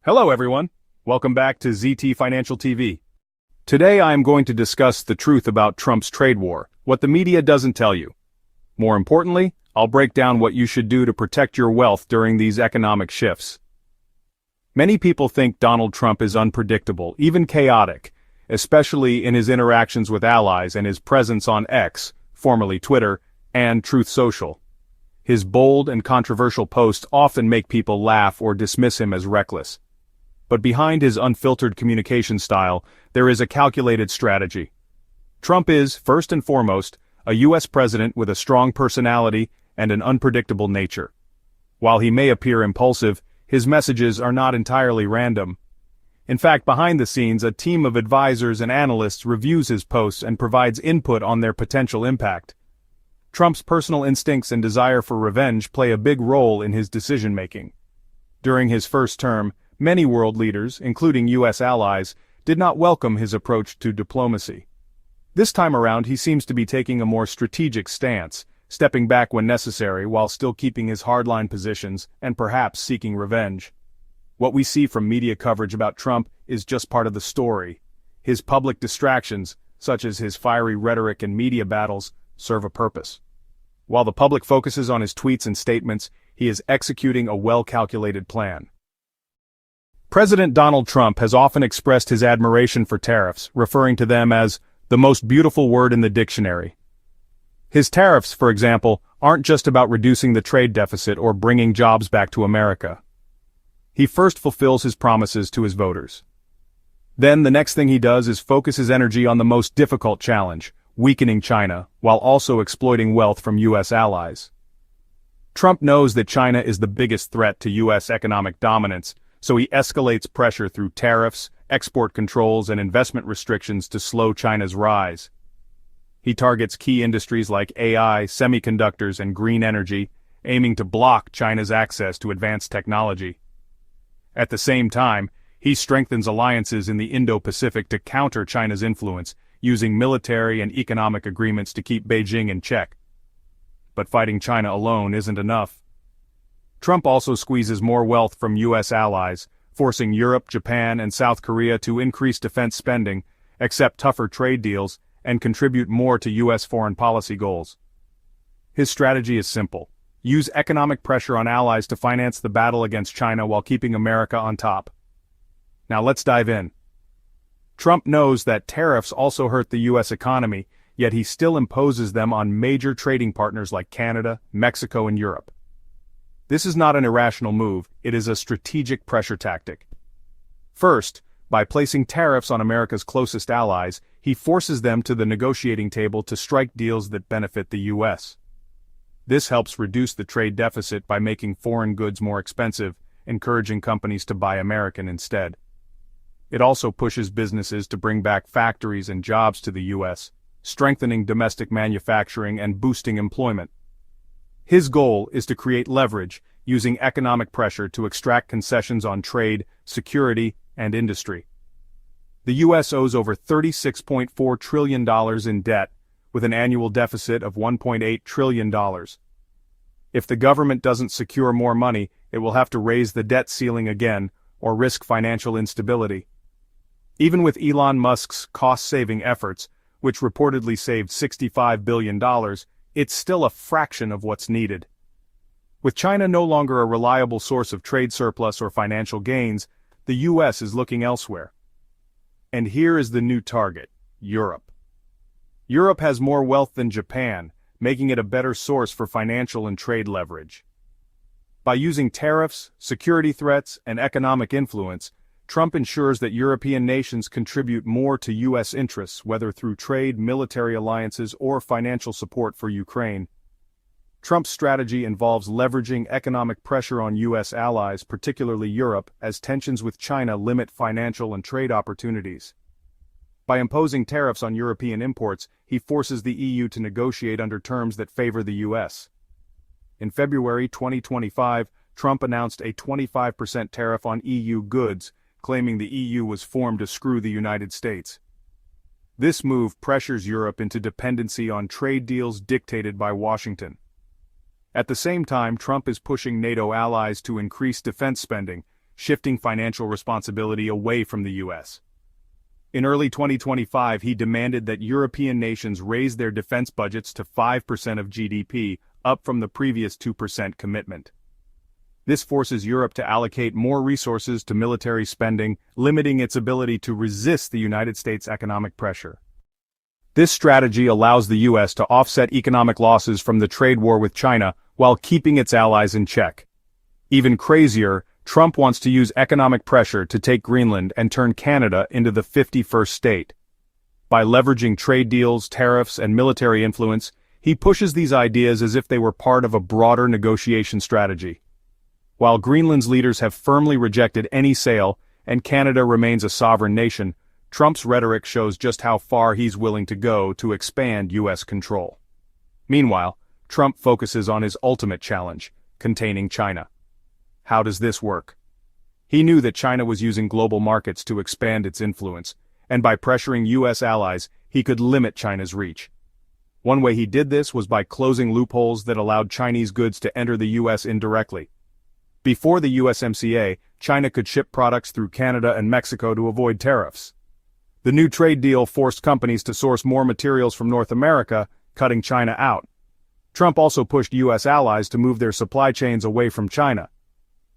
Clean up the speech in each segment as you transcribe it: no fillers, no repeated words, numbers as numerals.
Hello everyone, welcome back to ZT Financial TV. Today I am going to discuss the truth about Trump's trade war, what the media doesn't tell you. More importantly, I'll break down what you should do to protect your wealth during these economic shifts. Many people think Donald Trump is unpredictable, even chaotic, especially in his interactions with allies and his presence on X, formerly Twitter, and Truth Social. His bold and controversial posts often make people laugh or dismiss him as reckless. But behind his unfiltered communication style, there is a calculated strategy. Trump is, first and foremost, a U.S. president with a strong personality and an unpredictable nature. While he may appear impulsive, his messages are not entirely random. In fact, behind the scenes, a team of advisors and analysts reviews his posts and provides input on their potential impact. Trump's personal instincts and desire for revenge play a big role in his decision-making. During his first term, many world leaders, including U.S. allies, did not welcome his approach to diplomacy. This time around he seems to be taking a more strategic stance, stepping back when necessary while still keeping his hardline positions and perhaps seeking revenge. What we see from media coverage about Trump is just part of the story. His public distractions, such as his fiery rhetoric and media battles, serve a purpose. While the public focuses on his tweets and statements, he is executing a well-calculated plan. President Donald Trump has often expressed his admiration for tariffs, referring to them as the most beautiful word in the dictionary. His tariffs, for example, aren't just about reducing the trade deficit or bringing jobs back to America. He first fulfills his promises to his voters. Then the next thing he does is focus his energy on the most difficult challenge, weakening China, while also exploiting wealth from U.S. allies. Trump knows that China is the biggest threat to U.S. economic dominance, so he escalates pressure through tariffs, export controls, and investment restrictions to slow China's rise. He targets key industries like AI, semiconductors, and green energy, aiming to block China's access to advanced technology. At the same time, he strengthens alliances in the Indo-Pacific to counter China's influence, using military and economic agreements to keep Beijing in check. But fighting China alone isn't enough. Trump also squeezes more wealth from U.S. allies, forcing Europe, Japan, and South Korea to increase defense spending, accept tougher trade deals, and contribute more to U.S. foreign policy goals. His strategy is simple: use economic pressure on allies to finance the battle against China while keeping America on top. Now let's dive in. Trump knows that tariffs also hurt the U.S. economy, yet he still imposes them on major trading partners like Canada, Mexico, and Europe. This is not an irrational move, it is a strategic pressure tactic. First, by placing tariffs on America's closest allies, he forces them to the negotiating table to strike deals that benefit the U.S. This helps reduce the trade deficit by making foreign goods more expensive, encouraging companies to buy American instead. It also pushes businesses to bring back factories and jobs to the U.S., strengthening domestic manufacturing and boosting employment. His goal is to create leverage, using economic pressure to extract concessions on trade, security, and industry. The U.S. owes over $36.4 trillion in debt, with an annual deficit of $1.8 trillion. If the government doesn't secure more money, it will have to raise the debt ceiling again, or risk financial instability. Even with Elon Musk's cost-saving efforts, which reportedly saved $65 billion, it's still a fraction of what's needed. With China no longer a reliable source of trade surplus or financial gains, the U.S. is looking elsewhere. And here is the new target: Europe. Europe has more wealth than Japan, making it a better source for financial and trade leverage. By using tariffs, security threats, and economic influence, Trump ensures that European nations contribute more to U.S. interests, whether through trade, military alliances, or financial support for Ukraine. Trump's strategy involves leveraging economic pressure on U.S. allies, particularly Europe, as tensions with China limit financial and trade opportunities. By imposing tariffs on European imports, he forces the EU to negotiate under terms that favor the U.S. In February 2025, Trump announced a 25% tariff on EU goods, claiming the EU was formed to screw the United States. This move pressures Europe into dependency on trade deals dictated by Washington. At the same time, Trump is pushing NATO allies to increase defense spending, shifting financial responsibility away from the US. In early 2025, he demanded that European nations raise their defense budgets to 5% of GDP, up from the previous 2% commitment. This forces Europe to allocate more resources to military spending, limiting its ability to resist the United States' economic pressure. This strategy allows the US to offset economic losses from the trade war with China while keeping its allies in check. Even crazier, Trump wants to use economic pressure to take Greenland and turn Canada into the 51st state. By leveraging trade deals, tariffs, and military influence, he pushes these ideas as if they were part of a broader negotiation strategy. While Greenland's leaders have firmly rejected any sale, and Canada remains a sovereign nation, Trump's rhetoric shows just how far he's willing to go to expand U.S. control. Meanwhile, Trump focuses on his ultimate challenge, containing China. How does this work? He knew that China was using global markets to expand its influence, and by pressuring U.S. allies, he could limit China's reach. One way he did this was by closing loopholes that allowed Chinese goods to enter the U.S. indirectly. Before the USMCA, China could ship products through Canada and Mexico to avoid tariffs. The new trade deal forced companies to source more materials from North America, cutting China out. Trump also pushed U.S. allies to move their supply chains away from China.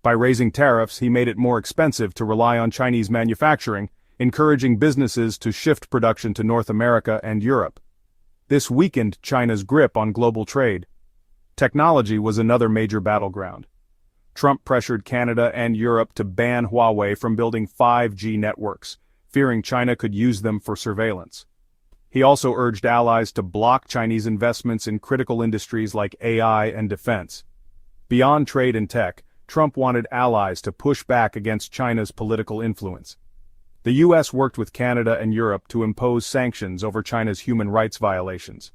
By raising tariffs, he made it more expensive to rely on Chinese manufacturing, encouraging businesses to shift production to North America and Europe. This weakened China's grip on global trade. Technology was another major battleground. Trump pressured Canada and Europe to ban Huawei from building 5G networks, fearing China could use them for surveillance. He also urged allies to block Chinese investments in critical industries like AI and defense. Beyond trade and tech, Trump wanted allies to push back against China's political influence. The U.S. worked with Canada and Europe to impose sanctions over China's human rights violations.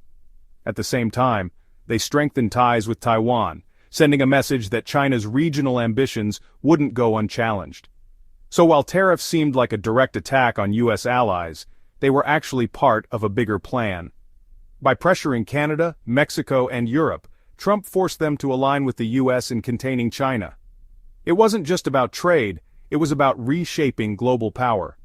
At the same time, they strengthened ties with Taiwan, sending a message that China's regional ambitions wouldn't go unchallenged. So while tariffs seemed like a direct attack on U.S. allies, they were actually part of a bigger plan. By pressuring Canada, Mexico, and Europe, Trump forced them to align with the U.S. in containing China. It wasn't just about trade, it was about reshaping global power.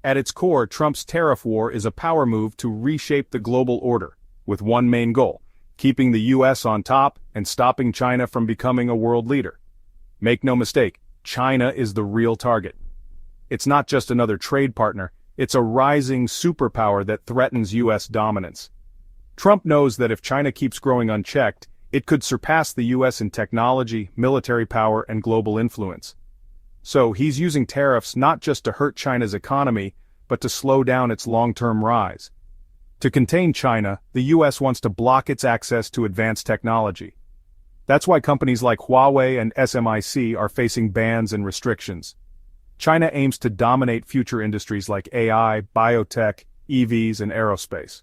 At its core, Trump's tariff war is a power move to reshape the global order, with one main goal: keeping the U.S. on top and stopping China from becoming a world leader. Make no mistake, China is the real target. It's not just another trade partner, it's a rising superpower that threatens U.S. dominance. Trump knows that if China keeps growing unchecked, it could surpass the U.S. in technology, military power, and global influence. So he's using tariffs not just to hurt China's economy, but to slow down its long-term rise. To contain China, the U.S. wants to block its access to advanced technology. That's why companies like Huawei and SMIC are facing bans and restrictions. China aims to dominate future industries like AI, biotech, EVs, and aerospace.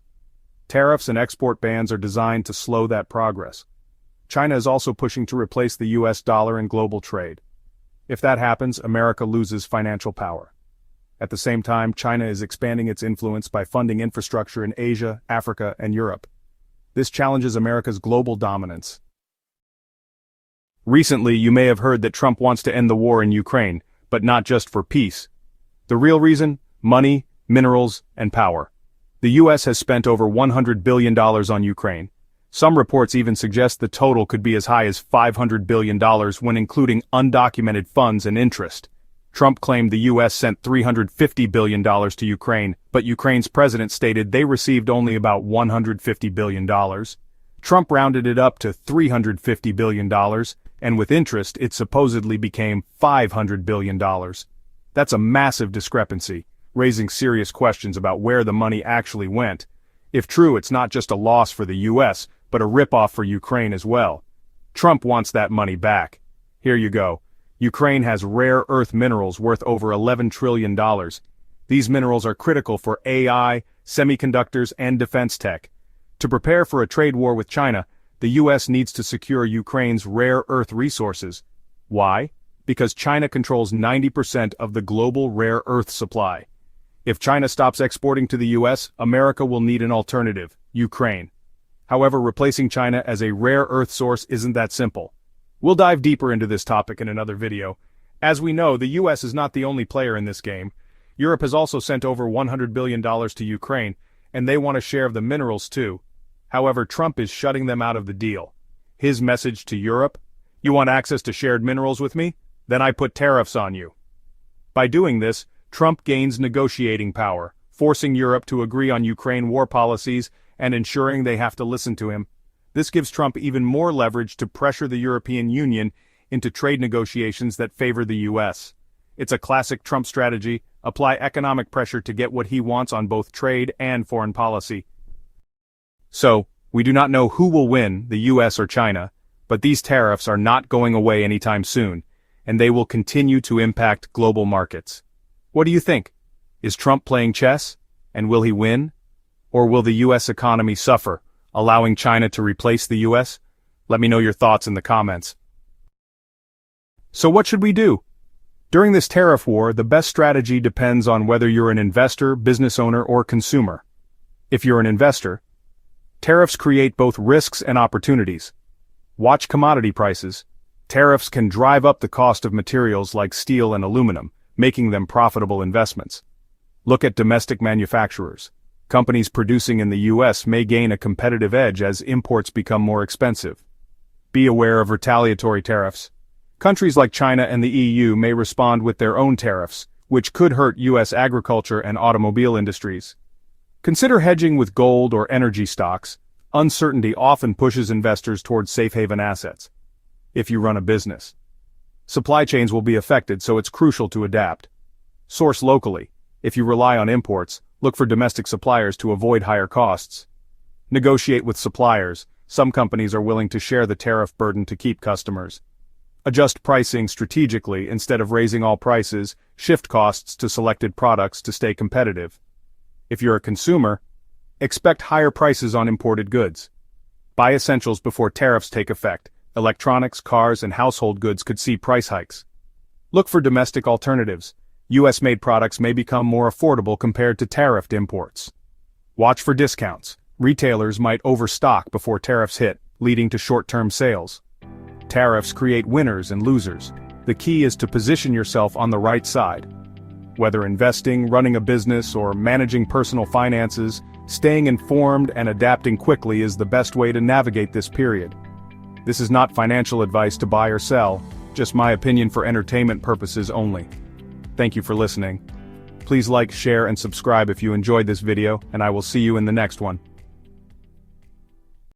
Tariffs and export bans are designed to slow that progress. China is also pushing to replace the US dollar in global trade. If that happens, America loses financial power. At the same time, China is expanding its influence by funding infrastructure in Asia, Africa, and Europe. This challenges America's global dominance. Recently, you may have heard that Trump wants to end the war in Ukraine, but not just for peace. The real reason? Money, minerals, and power. The US has spent over $100 billion on Ukraine. Some reports even suggest the total could be as high as $500 billion when including undocumented funds and interest. Trump claimed the U.S. sent $350 billion to Ukraine, but Ukraine's president stated they received only about $150 billion. Trump rounded it up to $350 billion, and with interest it supposedly became $500 billion. That's a massive discrepancy, raising serious questions about where the money actually went. If true, it's not just a loss for the U.S., but a ripoff for Ukraine as well. Trump wants that money back. Here you go. Ukraine has rare earth minerals worth over $11 trillion. These minerals are critical for AI, semiconductors, and defense tech. To prepare for a trade war with China, the U.S. needs to secure Ukraine's rare earth resources. Why? Because China controls 90% of the global rare earth supply. If China stops exporting to the U.S., America will need an alternative: Ukraine. However, replacing China as a rare earth source isn't that simple. We'll dive deeper into this topic in another video. As we know, the US is not the only player in this game. Europe has also sent over $100 billion to Ukraine, and they want a share of the minerals too. However, Trump is shutting them out of the deal. His message to Europe: you want access to shared minerals with me? Then I put tariffs on you. By doing this, Trump gains negotiating power, forcing Europe to agree on Ukraine war policies and ensuring they have to listen to him. This gives Trump even more leverage to pressure the European Union into trade negotiations that favor the US. It's a classic Trump strategy: apply economic pressure to get what he wants on both trade and foreign policy. So, we do not know who will win, the US or China, but these tariffs are not going away anytime soon, and they will continue to impact global markets. What do you think? Is Trump playing chess? And will he win? Or will the US economy suffer, allowing China to replace the US? Let me know your thoughts in the comments. So what should we do? During this tariff war, the best strategy depends on whether you're an investor, business owner, or consumer. If you're an investor, tariffs create both risks and opportunities. Watch commodity prices. Tariffs can drive up the cost of materials like steel and aluminum, making them profitable investments. Look at domestic manufacturers. Companies producing in the US may gain a competitive edge as imports become more expensive. Be aware of retaliatory tariffs. Countries like China and the EU may respond with their own tariffs, which could hurt US agriculture and automobile industries. Consider hedging with gold or energy stocks. Uncertainty often pushes investors towards safe haven assets. If you run a business, supply chains will be affected, so it's crucial to adapt. Source locally. If you rely on imports, look for domestic suppliers to avoid higher costs. Negotiate with suppliers. Some companies are willing to share the tariff burden to keep customers. Adjust pricing strategically instead of raising all prices. Shift costs to selected products to stay competitive. If you're a consumer, expect higher prices on imported goods. Buy essentials before tariffs take effect. Electronics, cars, and household goods could see price hikes. Look for domestic alternatives. US-made products may become more affordable compared to tariffed imports. Watch for discounts. Retailers might overstock before tariffs hit, leading to short-term sales. Tariffs create winners and losers. The key is to position yourself on the right side. Whether investing, running a business, or managing personal finances, staying informed and adapting quickly is the best way to navigate this period. This is not financial advice to buy or sell, just my opinion for entertainment purposes only. Thank you for listening. Please like, share, and subscribe if you enjoyed this video, and I will see you in the next one.